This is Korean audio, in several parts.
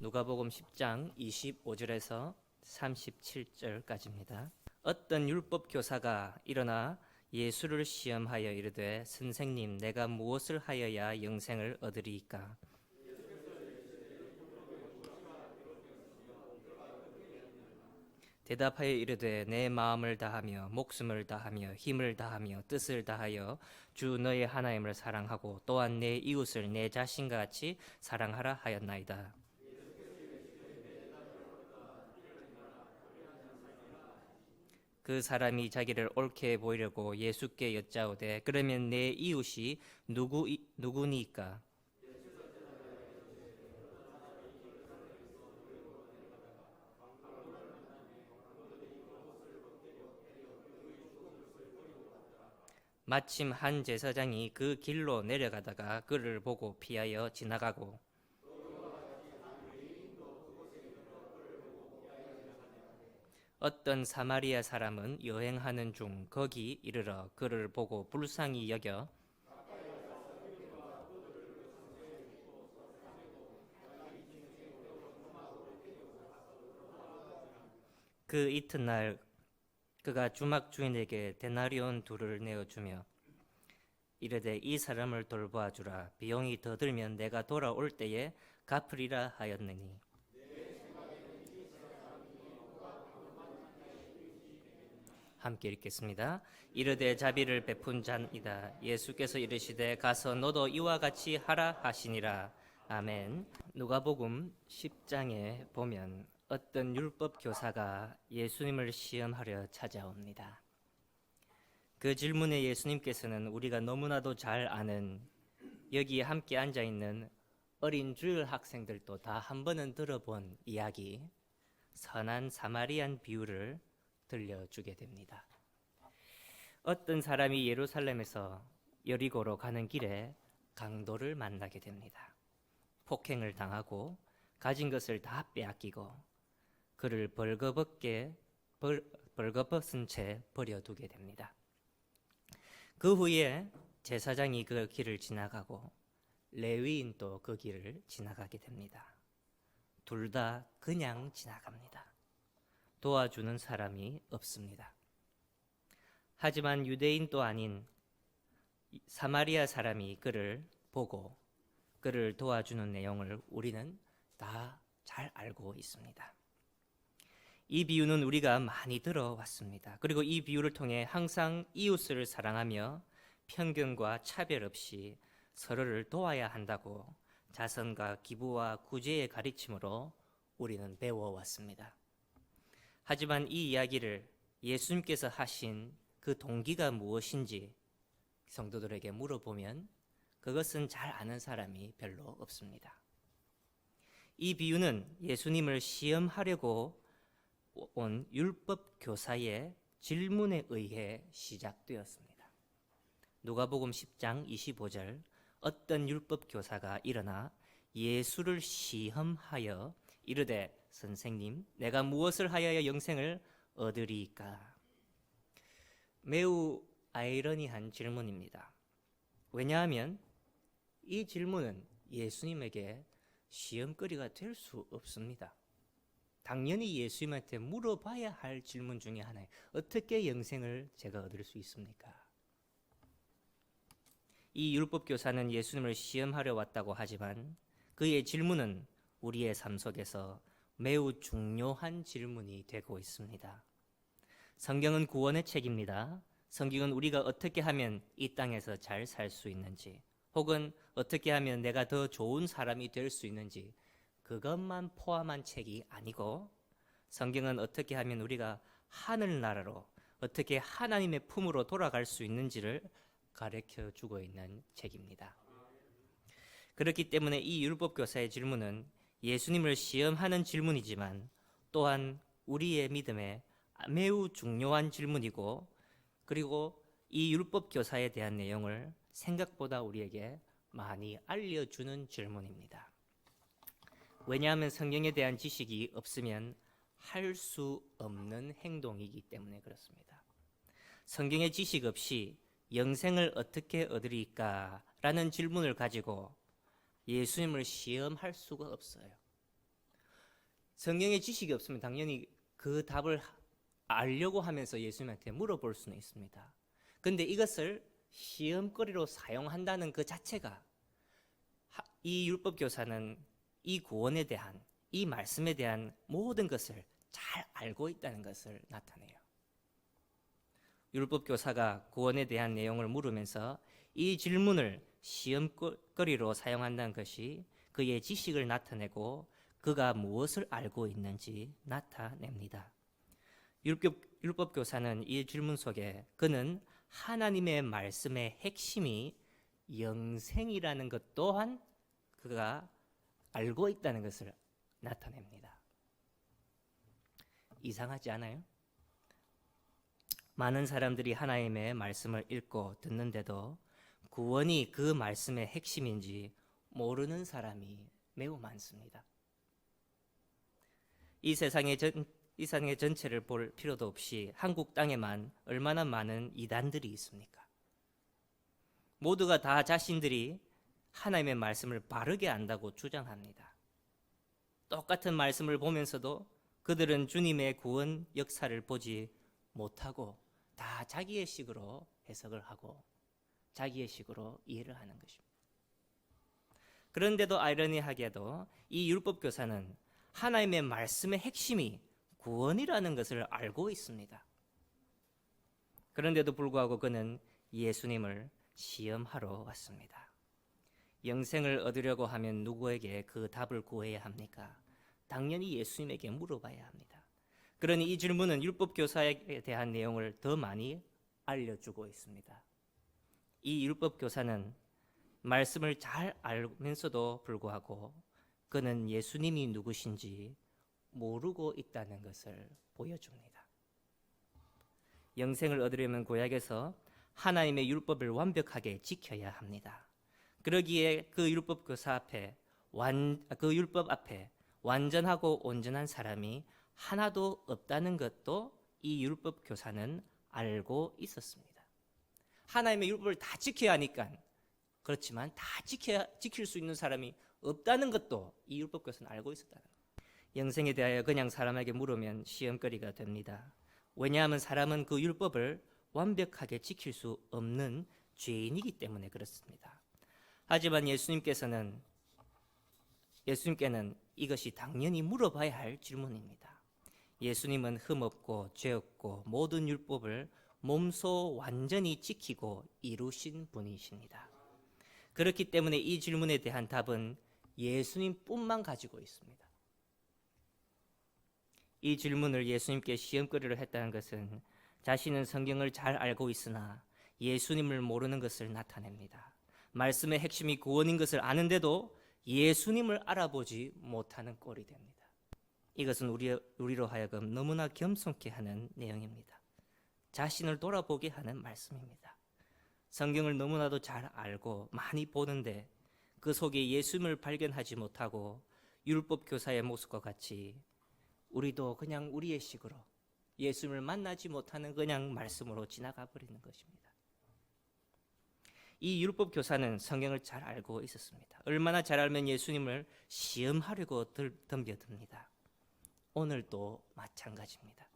누가복음 10장 25절에서 37절까지입니다. 어떤 율법 교사가 일어나 예수를 시험하여 이르되 선생님 내가 무엇을 하여야 영생을 얻으리이까? 대답하여 이르되 내 마음을 다하며 목숨을 다하며 힘을 다하며 뜻을 다하여 주 너의 하나님을 사랑하고 또한 내 이웃을 내 자신과 같이 사랑하라 하였나이다. 그 사람이 자기를 옳게 보이려고 예수께 여짜오되 그러면 내 이웃이 누구니까? 마침 한 제사장이 그 길로 내려가다가 그를 보고 피하여 지나가고 어떤 사마리아 사람은 여행하는 중 거기 이르러 그를 보고 불쌍히 여겨 그 이튿날 그가 주막 주인에게 데나리온 둘을 내어주며 이르되 이 사람을 돌보아 주라. 비용이 더 들면 내가 돌아올 때에 갚으리라 하였느니 함께 읽겠습니다. 이르되 자비를 베푼 자이다. 예수께서 이르시되 가서 너도 이와 같이 하라 하시니라. 아멘. 누가복음 10장에 보면 어떤 율법 교사가 예수님을 시험하려 찾아옵니다. 그 질문에 예수님께서는 우리가 너무나도 잘 아는 여기에 함께 앉아 있는 어린 주일 학생들도 다 한 번은 들어본 이야기, 선한 사마리안 비유를 들려주게 됩니다. 어떤 사람이 예루살렘에서 여리고로 가는 길에 강도를 만나게 됩니다. 폭행을 당하고 가진 것을 다 빼앗기고 그를 벌거벗은 채 버려두게 됩니다. 그 후에 제사장이 그 길을 지나가고 레위인도 그 길을 지나가게 됩니다. 둘 다 그냥 지나갑니다. 도와주는 사람이 없습니다. 하지만 유대인도 아닌 사마리아 사람이 그를 보고 그를 도와주는 내용을 우리는 다 잘 알고 있습니다. 이 비유는 우리가 많이 들어왔습니다. 그리고 이 비유를 통해 항상 이웃을 사랑하며 편견과 차별 없이 서로를 도와야 한다고 자선과 기부와 구제의 가르침으로 우리는 배워왔습니다. 하지만 이 이야기를 예수님께서 하신 그 동기가 무엇인지 성도들에게 물어보면 그것은 잘 아는 사람이 별로 없습니다. 이 비유는 예수님을 시험하려고 온 율법 교사의 질문에 의해 시작되었습니다. 누가복음 10장 25절 어떤 율법 교사가 일어나 예수를 시험하여 이르되 선생님 내가 무엇을 하여야 영생을 얻으리이까? 매우 아이러니한 질문입니다. 왜냐하면 이 질문은 예수님에게 시험거리가 될 수 없습니다. 당연히 예수님한테 물어봐야 할 질문 중에 하나예요. 어떻게 영생을 제가 얻을 수 있습니까? 이 율법 교사는 예수님을 시험하려 왔다고 하지만 그의 질문은 우리의 삶 속에서 매우 중요한 질문이 되고 있습니다. 성경은 구원의 책입니다. 성경은 우리가 어떻게 하면 이 땅에서 잘 살 수 있는지 혹은 어떻게 하면 내가 더 좋은 사람이 될 수 있는지 그것만 포함한 책이 아니고 성경은 어떻게 하면 우리가 하늘나라로 어떻게 하나님의 품으로 돌아갈 수 있는지를 가르쳐 주고 있는 책입니다. 그렇기 때문에 이 율법교사의 질문은 예수님을 시험하는 질문이지만 또한 우리의 믿음에 매우 중요한 질문이고 그리고 이 율법교사에 대한 내용을 생각보다 우리에게 많이 알려주는 질문입니다. 왜냐하면 성경에 대한 지식이 없으면 할 수 없는 행동이기 때문에 그렇습니다. 성경의 지식 없이 영생을 어떻게 얻으리까? 라는 질문을 가지고 예수님을 시험할 수가 없어요. 성경에 지식이 없으면 당연히 그 답을 알려고 하면서 예수님한테 물어볼 수는 있습니다. 근데 이것을 시험거리로 사용한다는 그 자체가 이 율법 교사는 이 구원에 대한, 이 말씀에 대한 모든 것을 잘 알고 있다는 것을 나타내요. 율법 교사가 구원에 대한 내용을 물으면서 이 질문을 시험거리로 사용한다는 것이 그의 지식을 나타내고 그가 무엇을 알고 있는지 나타냅니다. 율법 교사는 이 질문 속에 그는 하나님의 말씀의 핵심이 영생이라는 것 또한 그가 알고 있다는 것을 나타냅니다. 이상하지 않아요? 많은 사람들이 하나님의 말씀을 읽고 듣는데도 구원이 그 말씀의 핵심인지 모르는 사람이 매우 많습니다. 이 세상의 전체를 볼 필요도 없이 한국 땅에만 얼마나 많은 이단들이 있습니까? 모두가 다 자신들이 하나님의 말씀을 바르게 안다고 주장합니다. 똑같은 말씀을 보면서도 그들은 주님의 구원 역사를 보지 못하고 다 자기의 식으로 해석을 하고 자기의 식으로 이해를 하는 것입니다. 그런데도 아이러니하게도 이 율법 교사는 하나님의 말씀의 핵심이 구원이라는 것을 알고 있습니다. 그런데도 불구하고 그는 예수님을 시험하러 왔습니다. 영생을 얻으려고 하면 누구에게 그 답을 구해야 합니까? 당연히 예수님에게 물어봐야 합니다. 그러니 이 질문은 율법 교사에 대한 내용을 더 많이 알려주고 있습니다. 이 율법 교사는 말씀을 잘 알면서도 불구하고 그는 예수님이 누구신지 모르고 있다는 것을 보여줍니다. 영생을 얻으려면 구약에서 하나님의 율법을 완벽하게 지켜야 합니다. 그러기에 그 율법 교사 앞에 그 율법 앞에 완전하고 온전한 사람이 하나도 없다는 것도 이 율법 교사는 알고 있었습니다. 하나님의 율법을 다 지켜야 하니까 그렇지만 다 지킬 수 있는 사람이 없다는 것도 이 율법 교사는 알고 있었다는 거예요. 영생에 대하여 그냥 사람에게 물으면 시험거리가 됩니다. 왜냐하면 사람은 그 율법을 완벽하게 지킬 수 없는 죄인이기 때문에 그렇습니다. 하지만 예수님께는 이것이 당연히 물어봐야 할 질문입니다. 예수님은 흠없고 죄 없고 모든 율법을 몸소 완전히 지키고 이루신 분이십니다. 그렇기 때문에 이 질문에 대한 답은 예수님뿐만 가지고 있습니다. 이 질문을 예수님께 시험거리로 했다는 것은 자신은 성경을 잘 알고 있으나 예수님을 모르는 것을 나타냅니다. 말씀의 핵심이 구원인 것을 아는데도 예수님을 알아보지 못하는 꼴이 됩니다. 이것은 우리로 하여금 너무나 겸손케 하는 내용입니다. 자신을 돌아보게 하는 말씀입니다. 성경을 너무나도 잘 알고 많이 보는데 그 속에 예수님을 발견하지 못하고 율법 교사의 모습과 같이 우리도 그냥 우리의 식으로 예수님을 만나지 못하는 그냥 말씀으로 지나가 버리는 것입니다. 이 율법 교사는 성경을 잘 알고 있었습니다. 얼마나 잘 알면 예수님을 시험하려고 덤벼듭니다. 오늘도 마찬가지입니다.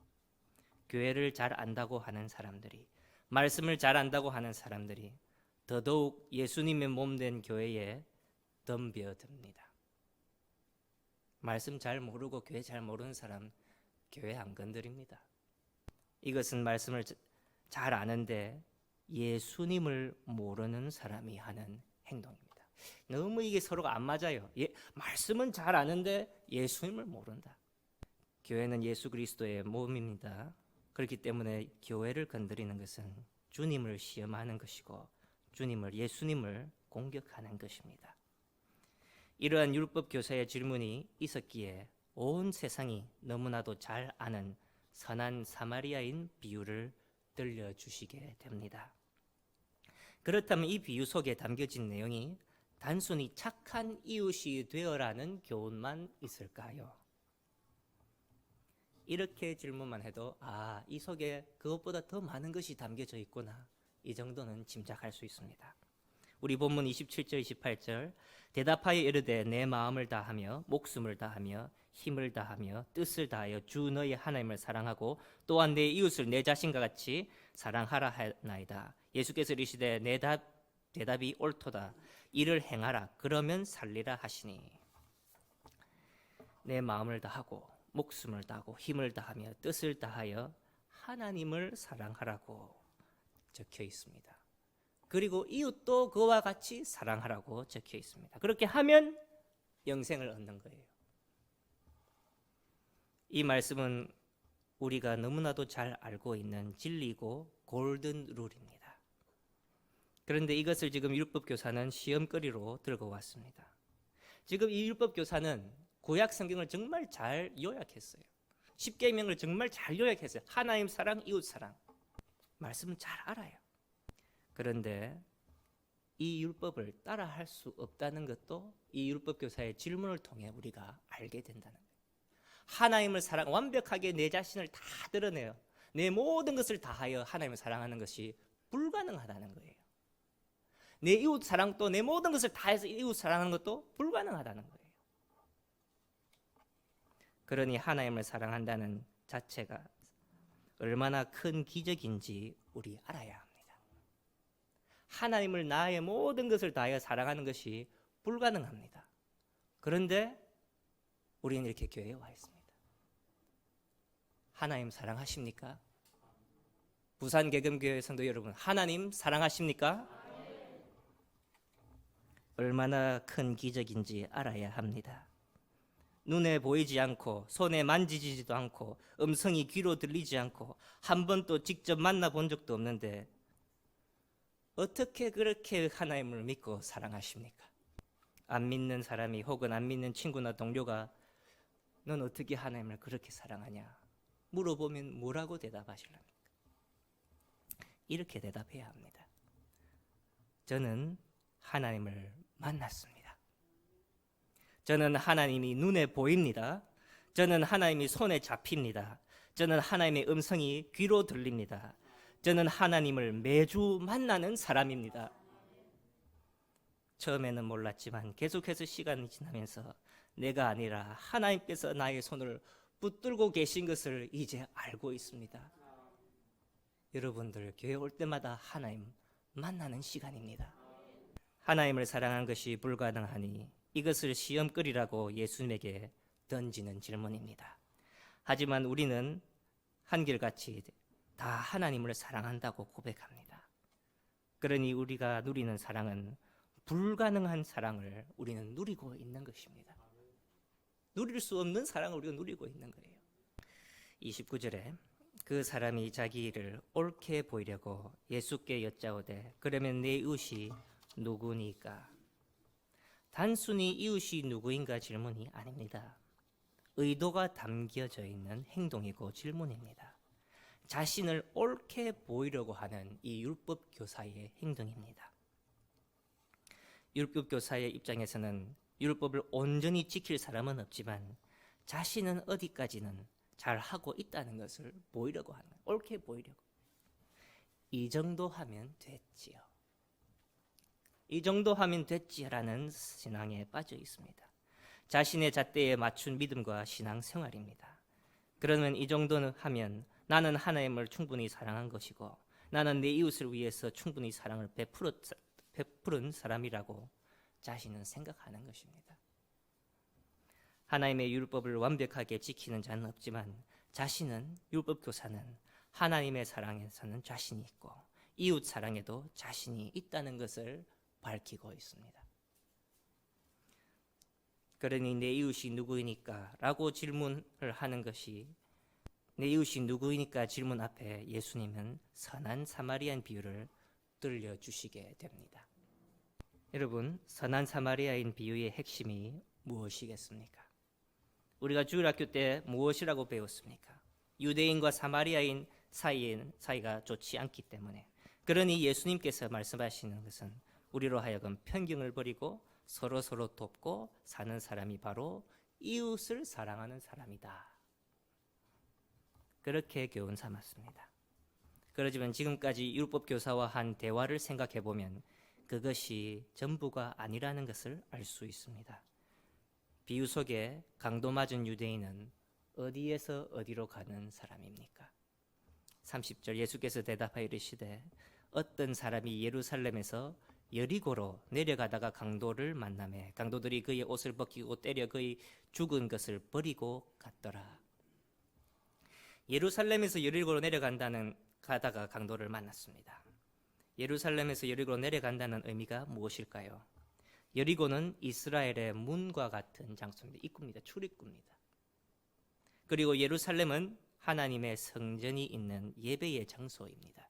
교회를 잘 안다고 하는 사람들이, 말씀을 잘 안다고 하는 사람들이 더더욱 예수님의 몸된 교회에 덤벼듭니다. 말씀 잘 모르고 교회 잘 모르는 사람 교회 안 건드립니다. 이것은 말씀을 잘 아는데 예수님을 모르는 사람이 하는 행동입니다. 너무 이게 서로가 안 맞아요. 말씀은 잘 아는데 예수님을 모른다. 교회는 예수 그리스도의 몸입니다. 그렇기 때문에 교회를 건드리는 것은 주님을 시험하는 것이고 예수님을 공격하는 것입니다. 이러한 율법 교사의 질문이 있었기에 온 세상이 너무나도 잘 아는 선한 사마리아인 비유를 들려주시게 됩니다. 그렇다면 이 비유 속에 담겨진 내용이 단순히 착한 이웃이 되어라는 교훈만 있을까요? 이렇게 질문만 해도 이 속에 그것보다 더 많은 것이 담겨져 있구나, 이 정도는 짐작할 수 있습니다. 우리 본문 27절 28절 대답하여 이르되 내 마음을 다하며 목숨을 다하며 힘을 다하며 뜻을 다하여 주 너희 하나님을 사랑하고 또한 내 이웃을 내 자신과 같이 사랑하라 하나이다. 예수께서 이르시되 내 대답이 옳도다. 이를 행하라. 그러면 살리라 하시니 내 마음을 다하고 목숨을 다하고 힘을 다하며 뜻을 다하여 하나님을 사랑하라고 적혀 있습니다. 그리고 이웃도 그와 같이 사랑하라고 적혀 있습니다. 그렇게 하면 영생을 얻는 거예요. 이 말씀은 우리가 너무나도 잘 알고 있는 진리고 골든 룰입니다. 그런데 이것을 지금 율법교사는 시험거리로 들고 왔습니다. 지금 이 율법교사는 구약 성경을 정말 잘 요약했어요. 십계명을 정말 잘 요약했어요. 하나님 사랑, 이웃 사랑. 말씀은 잘 알아요. 그런데 이 율법을 따라할 수 없다는 것도 이 율법교사의 질문을 통해 우리가 알게 된다는 거예요. 하나님을 완벽하게 내 자신을 다 드러내요. 내 모든 것을 다하여 하나님을 사랑하는 것이 불가능하다는 거예요. 내 이웃 사랑도 내 모든 것을 다해서 이웃 사랑하는 것도 불가능하다는 거예요. 그러니 하나님을 사랑한다는 자체가 얼마나 큰 기적인지 우리 알아야 합니다. 하나님을 나의 모든 것을 다하여 사랑하는 것이 불가능합니다. 그런데 우리는 이렇게 교회에 와 있습니다. 하나님 사랑하십니까? 부산 개금교회 성도 여러분, 하나님 사랑하십니까? 얼마나 큰 기적인지 알아야 합니다. 눈에 보이지 않고 손에 만지지도 않고 음성이 귀로 들리지 않고 한 번도 직접 만나본 적도 없는데 어떻게 그렇게 하나님을 믿고 사랑하십니까? 안 믿는 사람이 혹은 안 믿는 친구나 동료가 넌 어떻게 하나님을 그렇게 사랑하냐 물어보면 뭐라고 대답하실랍니까? 이렇게 대답해야 합니다. 저는 하나님을 만났습니다. 저는 하나님이 눈에 보입니다. 저는 하나님이 손에 잡힙니다. 저는 하나님의 음성이 귀로 들립니다. 저는 하나님을 매주 만나는 사람입니다. 처음에는 몰랐지만 계속해서 시간이 지나면서 내가 아니라 하나님께서 나의 손을 붙들고 계신 것을 이제 알고 있습니다. 여러분들 교회 올 때마다 하나님 만나는 시간입니다. 하나님을 사랑하는 것이 불가능하니 이것을 시험거리라고 예수님에게 던지는 질문입니다. 하지만 우리는 한결같이 다 하나님을 사랑한다고 고백합니다. 그러니 우리가 누리는 사랑은 불가능한 사랑을 우리는 누리고 있는 것입니다. 누릴 수 없는 사랑을 우리가 누리고 있는 거예요. 29절에 그 사람이 자기 일을 옳게 보이려고 예수께 여짜오되 그러면 내 이웃이 누구니까? 단순히 이웃이 누구인가 질문이 아닙니다. 의도가 담겨져 있는 행동이고 질문입니다. 자신을 옳게 보이려고 하는 이 율법 교사의 행동입니다. 율법 교사의 입장에서는 율법을 온전히 지킬 사람은 없지만 자신은 어디까지는 잘 하고 있다는 것을 보이려고 하는, 옳게 보이려고. 이 정도 하면 됐지요. 이 정도 하면 됐지라는 신앙에 빠져 있습니다. 자신의 잣대에 맞춘 믿음과 신앙 생활입니다. 그러면 이 정도는 하면 나는 하나님을 충분히 사랑한 것이고 나는 내 이웃을 위해서 충분히 사랑을 베푸른 사람이라고 자신은 생각하는 것입니다. 하나님의 율법을 완벽하게 지키는 자는 없지만 자신은, 율법 교사는 하나님의 사랑에서는 자신이 있고 이웃 사랑에도 자신이 있다는 것을 밝히고 있습니다. 그러니 내 이웃이 누구이니까? 라고 질문을 하는 것이, 내 이웃이 누구이니까 질문 앞에 예수님은 선한 사마리아인 비유를 들려주시게 됩니다. 여러분, 선한 사마리아인 비유의 핵심이 무엇이겠습니까? 우리가 주일학교 때 무엇이라고 배웠습니까? 유대인과 사마리아인 사이가 좋지 않기 때문에. 그러니 예수님께서 말씀하시는 것은 우리로 하여금 편견을 버리고 서로 돕고 사는 사람이 바로 이웃을 사랑하는 사람이다. 그렇게 교훈 삼았습니다. 그렇지만 지금까지 율법 교사와 한 대화를 생각해 보면 그것이 전부가 아니라는 것을 알 수 있습니다. 비유 속에 강도 맞은 유대인은 어디에서 어디로 가는 사람입니까? 30절 예수께서 대답하여 이르시되 어떤 사람이 예루살렘에서 여리고로 내려가다가 강도를 만나매 강도들이 그의 옷을 벗기고 때려 그의 죽은 것을 버리고 갔더라. 예루살렘에서 여리고로 가다가 강도를 만났습니다. 예루살렘에서 여리고로 내려간다는 의미가 무엇일까요? 여리고는 이스라엘의 문과 같은 장소입니다. 입구입니다. 출입구입니다. 그리고 예루살렘은 하나님의 성전이 있는 예배의 장소입니다.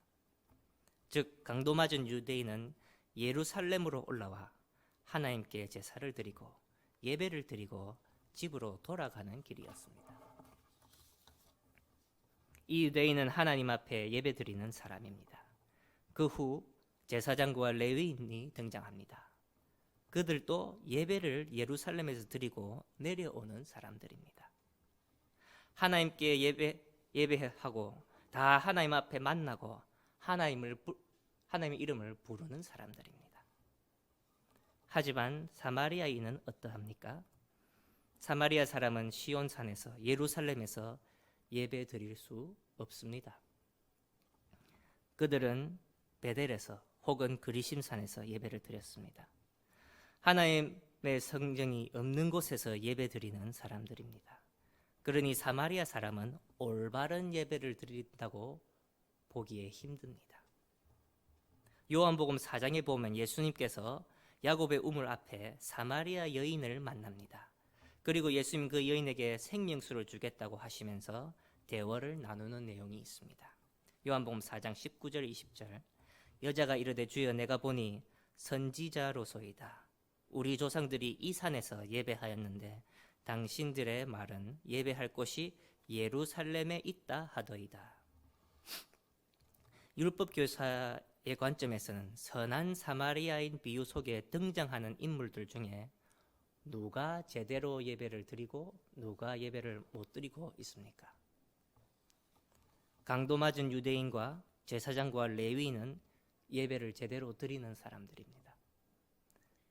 즉 강도 맞은 유대인은 예루살렘으로 올라와 하나님께 제사를 드리고 예배를 드리고 집으로 돌아가는 길이었습니다. 이 유대인은 하나님 앞에 예배 드리는 사람입니다. 그 후 제사장과 레위인이 등장합니다. 그들도 예배를 예루살렘에서 드리고 내려오는 사람들입니다. 하나님께 예배하고 다 하나님 앞에 만나고 하나님의 이름을 부르는 사람들입니다. 하지만 사마리아인은 어떠합니까? 사마리아 사람은 시온산에서 예루살렘에서 예배 드릴 수 없습니다. 그들은 베델에서 혹은 그리심산에서 예배를 드렸습니다. 하나님의 성전이 없는 곳에서 예배 드리는 사람들입니다. 그러니 사마리아 사람은 올바른 예배를 드린다고 보기에 힘듭니다. 요한복음 4장에 보면 예수님께서 야곱의 우물 앞에 사마리아 여인을 만납니다. 그리고 예수님 그 여인에게 생명수를 주겠다고 하시면서 대화를 나누는 내용이 있습니다. 요한복음 4장 19절 20절 여자가 이르되 주여 내가 보니 선지자로소이다. 우리 조상들이 이 산에서 예배하였는데 당신들의 말은 예배할 곳이 예루살렘에 있다 하더이다. 율법 교사의 관점에서는 선한 사마리아인 비유 속에 등장하는 인물들 중에 누가 제대로 예배를 드리고 누가 예배를 못 드리고 있습니까? 강도 맞은 유대인과 제사장과 레위인은 예배를 제대로 드리는 사람들입니다.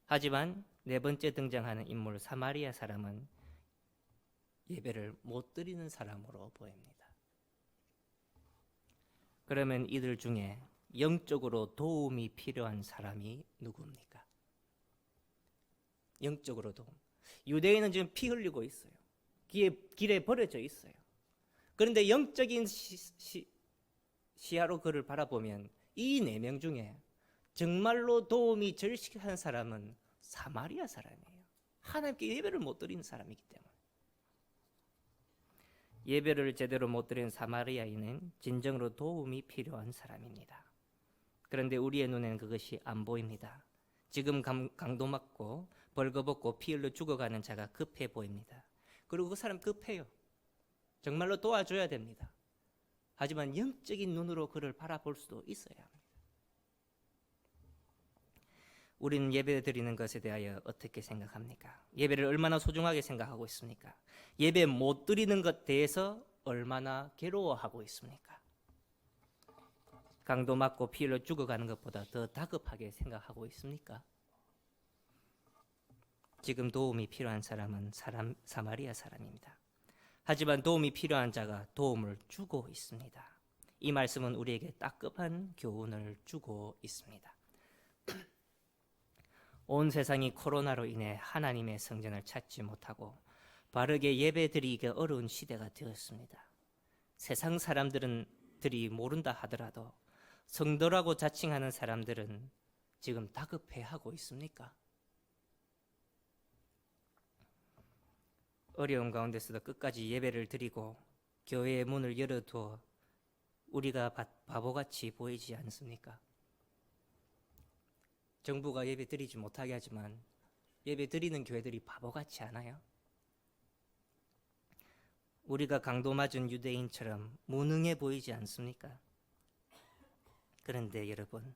하지만 네 번째 등장하는 인물 사마리아 사람은 예배를 못 드리는 사람으로 보입니다. 그러면 이들 중에 영적으로 도움이 필요한 사람이 누구입니까? 영적으로 도움. 유대인은 지금 피 흘리고 있어요. 길에 버려져 있어요. 그런데 영적인 시야로 그를 바라보면 이 네 명 중에 정말로 도움이 절실한 사람은 사마리아 사람이에요. 하나님께 예배를 못 드리는 사람이기 때문에. 예배를 제대로 못 드리는 사마리아인은 진정으로 도움이 필요한 사람입니다. 그런데 우리의 눈에는 그것이 안 보입니다. 지금 강도 맞고 벌거벗고 피 흘려 죽어가는 자가 급해 보입니다. 그리고 그 사람 급해요. 정말로 도와줘야 됩니다. 하지만 영적인 눈으로 그를 바라볼 수도 있어야 합니다. 우리는 예배 드리는 것에 대하여 어떻게 생각합니까? 예배를 얼마나 소중하게 생각하고 있습니까? 예배 못 드리는 것에 대해서 얼마나 괴로워하고 있습니까? 강도 맞고 피 흘려 죽어가는 것보다 더 다급하게 생각하고 있습니까? 지금 도움이 필요한 사람은 사마리아 사람입니다. 하지만 도움이 필요한 자가 도움을 주고 있습니다. 이 말씀은 우리에게 따끔한 교훈을 주고 있습니다. 온 세상이 코로나로 인해 하나님의 성전을 찾지 못하고 바르게 예배드리기가 어려운 시대가 되었습니다. 세상 사람들이 모른다 하더라도 성도라고 자칭하는 사람들은 지금 다급해하고 있습니까? 어려운 가운데서도 끝까지 예배를 드리고 교회의 문을 열어두어 우리가 바보같이 보이지 않습니까? 정부가 예배 드리지 못하게 하지만 예배 드리는 교회들이 바보같지 않아요? 우리가 강도 맞은 유대인처럼 무능해 보이지 않습니까? 그런데 여러분,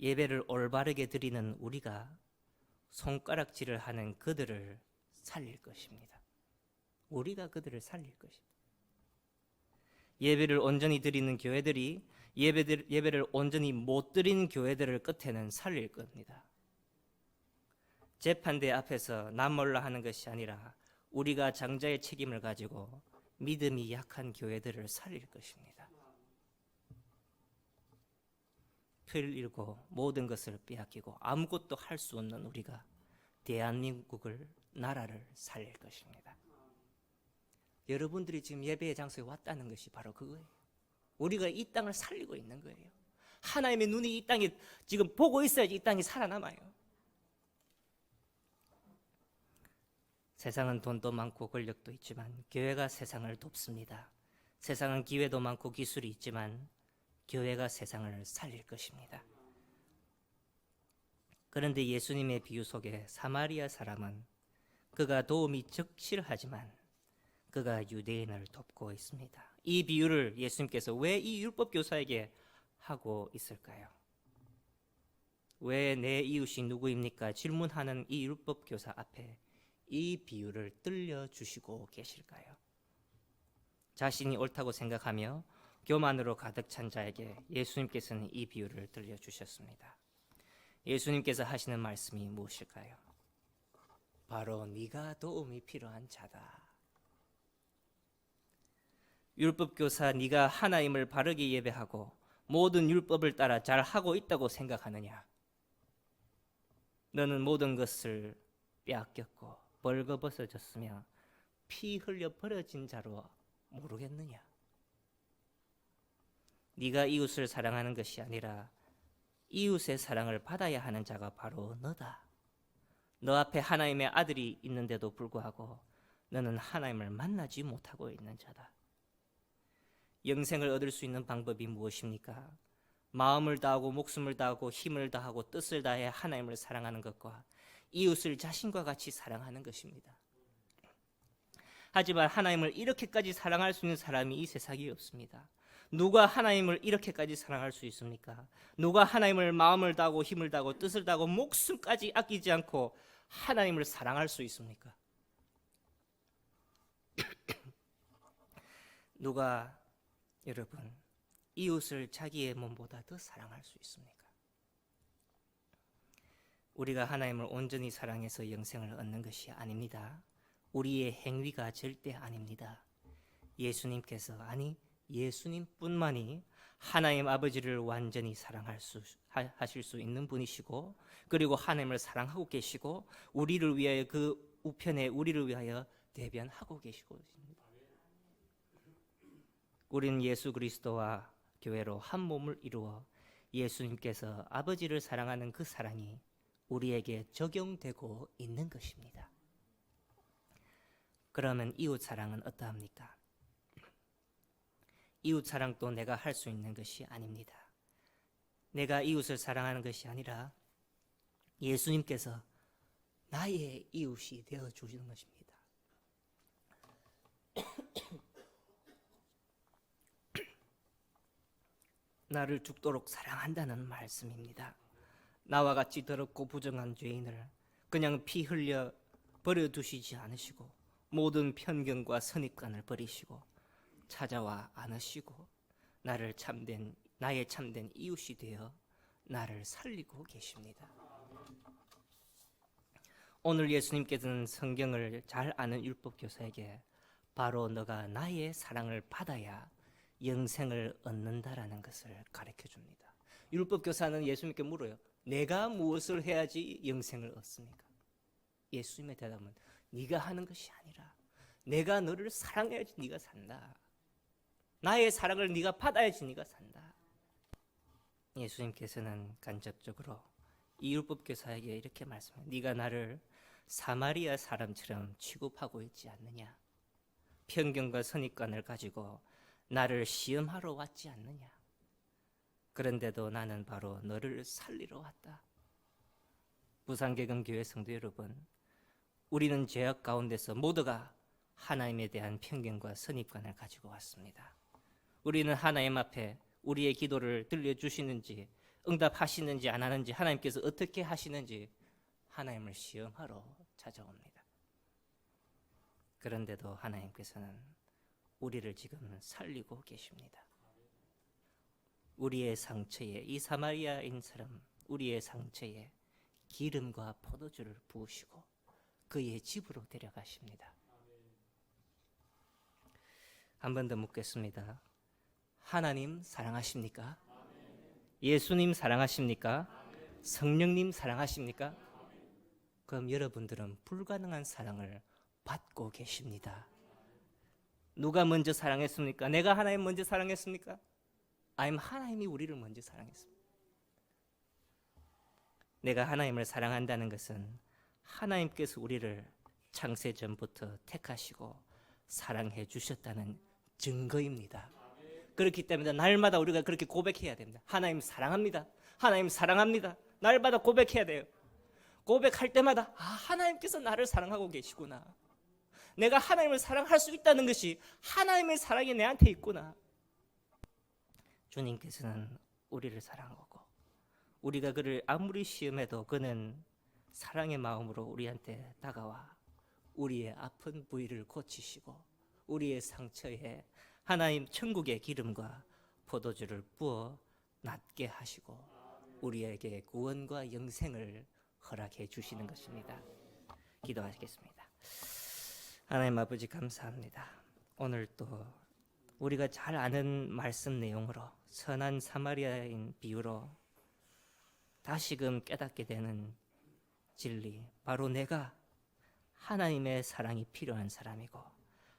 예배를 올바르게 드리는 우리가 손가락질을 하는 그들을 살릴 것입니다. 우리가 그들을 살릴 것입니다. 예배를 온전히 드리는 교회들이 예배를 온전히 못 드린 교회들을 끝에는 살릴 겁니다. 재판대 앞에서 남 몰라 하는 것이 아니라 우리가 장자의 책임을 가지고 믿음이 약한 교회들을 살릴 것입니다. 피를 잃고 모든 것을 빼앗기고 아무것도 할 수 없는 우리가 대한민국을 나라를 살릴 것입니다. 여러분들이 지금 예배의 장소에 왔다는 것이 바로 그거예요. 우리가 이 땅을 살리고 있는 거예요. 하나님의 눈이 이 땅에 지금 보고 있어야지 이 땅이 살아남아요. 세상은 돈도 많고 권력도 있지만 교회가 세상을 돕습니다. 세상은 기회도 많고 기술이 있지만 교회가 세상을 살릴 것입니다. 그런데 예수님의 비유 속에 사마리아 사람은 그가 도움이 적실하지만 그가 유대인을 돕고 있습니다. 이 비유를 예수님께서 왜 이 율법 교사에게 하고 있을까요? 왜 내 이웃이 누구입니까? 질문하는 이 율법 교사 앞에 이 비유를 들려주시고 계실까요? 자신이 옳다고 생각하며 교만으로 가득 찬 자에게 예수님께서는 이 비유를 들려주셨습니다. 예수님께서 하시는 말씀이 무엇일까요? 바로 네가 도움이 필요한 자다. 율법교사, 네가 하나님을 바르게 예배하고 모든 율법을 따라 잘하고 있다고 생각하느냐? 너는 모든 것을 빼앗겼고 벌거벗어졌으며 피 흘려 버려진 자로 모르겠느냐? 네가 이웃을 사랑하는 것이 아니라 이웃의 사랑을 받아야 하는 자가 바로 너다. 너 앞에 하나님의 아들이 있는데도 불구하고 너는 하나님을 만나지 못하고 있는 자다. 영생을 얻을 수 있는 방법이 무엇입니까? 마음을 다하고 목숨을 다하고 힘을 다하고 뜻을 다해 하나님을 사랑하는 것과 이웃을 자신과 같이 사랑하는 것입니다. 하지만 하나님을 이렇게까지 사랑할 수 있는 사람이 이 세상에 없습니다. 누가 하나님을 이렇게까지 사랑할 수 있습니까? 누가 하나님을 마음을 다하고 힘을 다하고 뜻을 다하고 목숨까지 아끼지 않고 하나님을 사랑할 수 있습니까? 누가 여러분 이웃을 자기의 몸보다 더 사랑할 수 있습니까? 우리가 하나님을 온전히 사랑해서 영생을 얻는 것이 아닙니다. 우리의 행위가 절대 아닙니다. 예수님께서 예수님뿐만이 하나님 아버지를 완전히 하실 수 있는 분이시고 그리고 하나님을 사랑하고 계시고 우리를 위하여 그 우편에 우리를 위하여 대변하고 계시고 있습니다. 우리는 예수 그리스도와 교회로 한 몸을 이루어 예수님께서 아버지를 사랑하는 그 사랑이 우리에게 적용되고 있는 것입니다. 그러면 이웃 사랑은 어떠합니까? 이웃 사랑도 내가 할 수 있는 것이 아닙니다. 내가 이웃을 사랑하는 것이 아니라 예수님께서 나의 이웃이 되어 주시는 것입니다. 나를 죽도록 사랑한다는 말씀입니다. 나와 같이 더럽고 부정한 죄인을 그냥 피 흘려 버려두시지 않으시고 모든 편견과 선입관을 버리시고 찾아와 안으시고 나의 참된 이웃이 되어 나를 살리고 계십니다. 오늘 예수님께서는 성경을 잘 아는 율법교사에게 바로 너가 나의 사랑을 받아야 영생을 얻는다라는 것을 가르쳐 줍니다. 율법교사는 예수님께 물어요. 내가 무엇을 해야지 영생을 얻습니까? 예수님의 대답은 네가 하는 것이 아니라 내가 너를 사랑해야지 네가 산다. 나의 사랑을 네가 받아야지 네가 산다. 예수님께서는 간접적으로 이 율법교사에게 이렇게 말씀해요. 네가 나를 사마리아 사람처럼 취급하고 있지 않느냐? 편견과 선입관을 가지고 나를 시험하러 왔지 않느냐? 그런데도 나는 바로 너를 살리러 왔다. 부산개경교회 성도 여러분, 우리는 죄악 가운데서 모두가 하나님에 대한 편견과 선입관을 가지고 왔습니다. 우리는 하나님 앞에 우리의 기도를 들려주시는지 응답하시는지 안 하는지 하나님께서 어떻게 하시는지 하나님을 시험하러 찾아옵니다. 그런데도 하나님께서는 우리를 지금 살리고 계십니다. 우리의 상처에, 이 사마리아인 사람 우리의 상처에 기름과 포도주를 부으시고 그의 집으로 데려가십니다. 한 번 더 묻겠습니다. 하나님 사랑하십니까? 예수님 사랑하십니까? 성령님 사랑하십니까? 그럼 여러분들은 불가능한 사랑을 받고 계십니다. 누가 먼저 사랑했습니까? 내가 하나님 먼저 사랑했습니까? 아니면 하나님이 우리를 먼저 사랑했습니까? 내가 하나님을 사랑한다는 것은 하나님께서 우리를 창세 전부터 택하시고 사랑해 주셨다는 증거입니다. 그렇기 때문에 날마다 우리가 그렇게 고백해야 됩니다. 하나님 사랑합니다. 하나님 사랑합니다. 날마다 고백해야 돼요. 고백할 때마다 하나님께서 나를 사랑하고 계시구나. 내가 하나님을 사랑할 수 있다는 것이 하나님의 사랑이 내한테 있구나. 주님께서는 우리를 사랑하고 우리가 그를 아무리 시험해도 그는 사랑의 마음으로 우리한테 다가와 우리의 아픈 부위를 고치시고 우리의 상처에 하나님 천국의 기름과 포도주를 부어 낫게 하시고 우리에게 구원과 영생을 허락해 주시는 것입니다. 기도하시겠습니다. 하나님 아버지 감사합니다. 오늘 또 우리가 잘 아는 말씀 내용으로 선한 사마리아인 비유로 다시금 깨닫게 되는 진리, 바로 내가 하나님의 사랑이 필요한 사람이고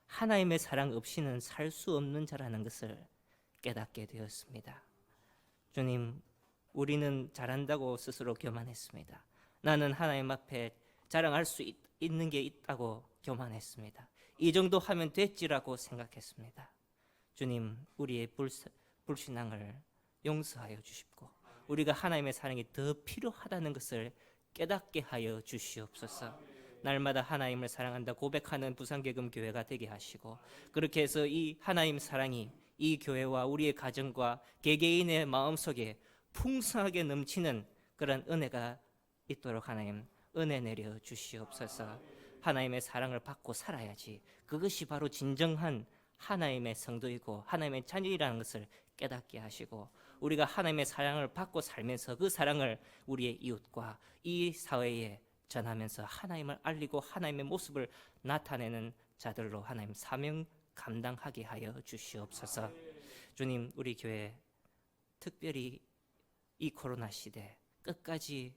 하나님의 사랑 없이는 살 수 없는 자라는 것을 깨닫게 되었습니다. 주님, 우리는 잘한다고 스스로 교만했습니다. 나는 하나님 앞에 자랑할 수 있는 게 있다고 교만했습니다. 이 정도 하면 됐지라고 생각했습니다. 주님, 우리의 불신앙을 용서하여 주십고 우리가 하나님의 사랑이 더 필요하다는 것을 깨닫게 하여 주시옵소서. 날마다 하나님을 사랑한다 고백하는 부산계금교회가 되게 하시고 그렇게 해서 이 하나님 사랑이 이 교회와 우리의 가정과 개개인의 마음속에 풍성하게 넘치는 그런 은혜가 있도록 하나님 은혜 내려 주시옵소서. 하나님의 사랑을 받고 살아야지 그것이 바로 진정한 하나님의 성도이고 하나님의 자녀이라는 것을 깨닫게 하시고 우리가 하나님의 사랑을 받고 살면서 그 사랑을 우리의 이웃과 이 사회에 전하면서 하나님을 알리고 하나님의 모습을 나타내는 자들로 하나님 사명 감당하게 하여 주시옵소서. 주님, 우리 교회 특별히 이 코로나 시대 끝까지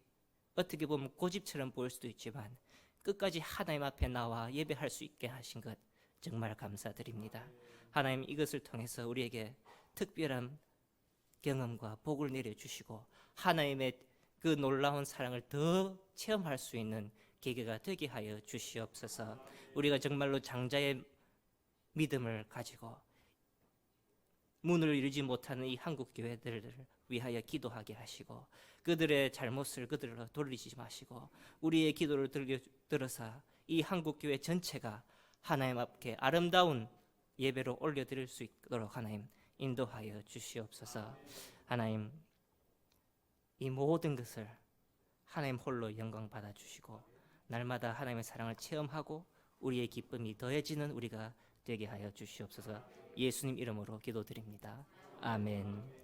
어떻게 보면 고집처럼 보일 수도 있지만 끝까지 하나님 앞에 나와 예배할 수 있게 하신 것 정말 감사드립니다. 하나님, 이것을 통해서 우리에게 특별한 경험과 복을 내려주시고 하나님의 그 놀라운 사랑을 더 체험할 수 있는 계기가 되게 하여 주시옵소서. 우리가 정말로 장자의 믿음을 가지고 문을 열지 못하는 이 한국 교회들을 위하여 기도하게 하시고 그들의 잘못을 그들로 돌리지 마시고 우리의 기도를 들어서 이 한국 교회 전체가 하나님 앞에 아름다운 예배로 올려드릴 수 있도록 하나님 인도하여 주시옵소서. 하나님, 이 모든 것을 하나님 홀로 영광 받아 주시고 날마다 하나님의 사랑을 체험하고 우리의 기쁨이 더해지는 우리가 되게 하여 주시옵소서. 예수님 이름으로 기도드립니다. 아멘.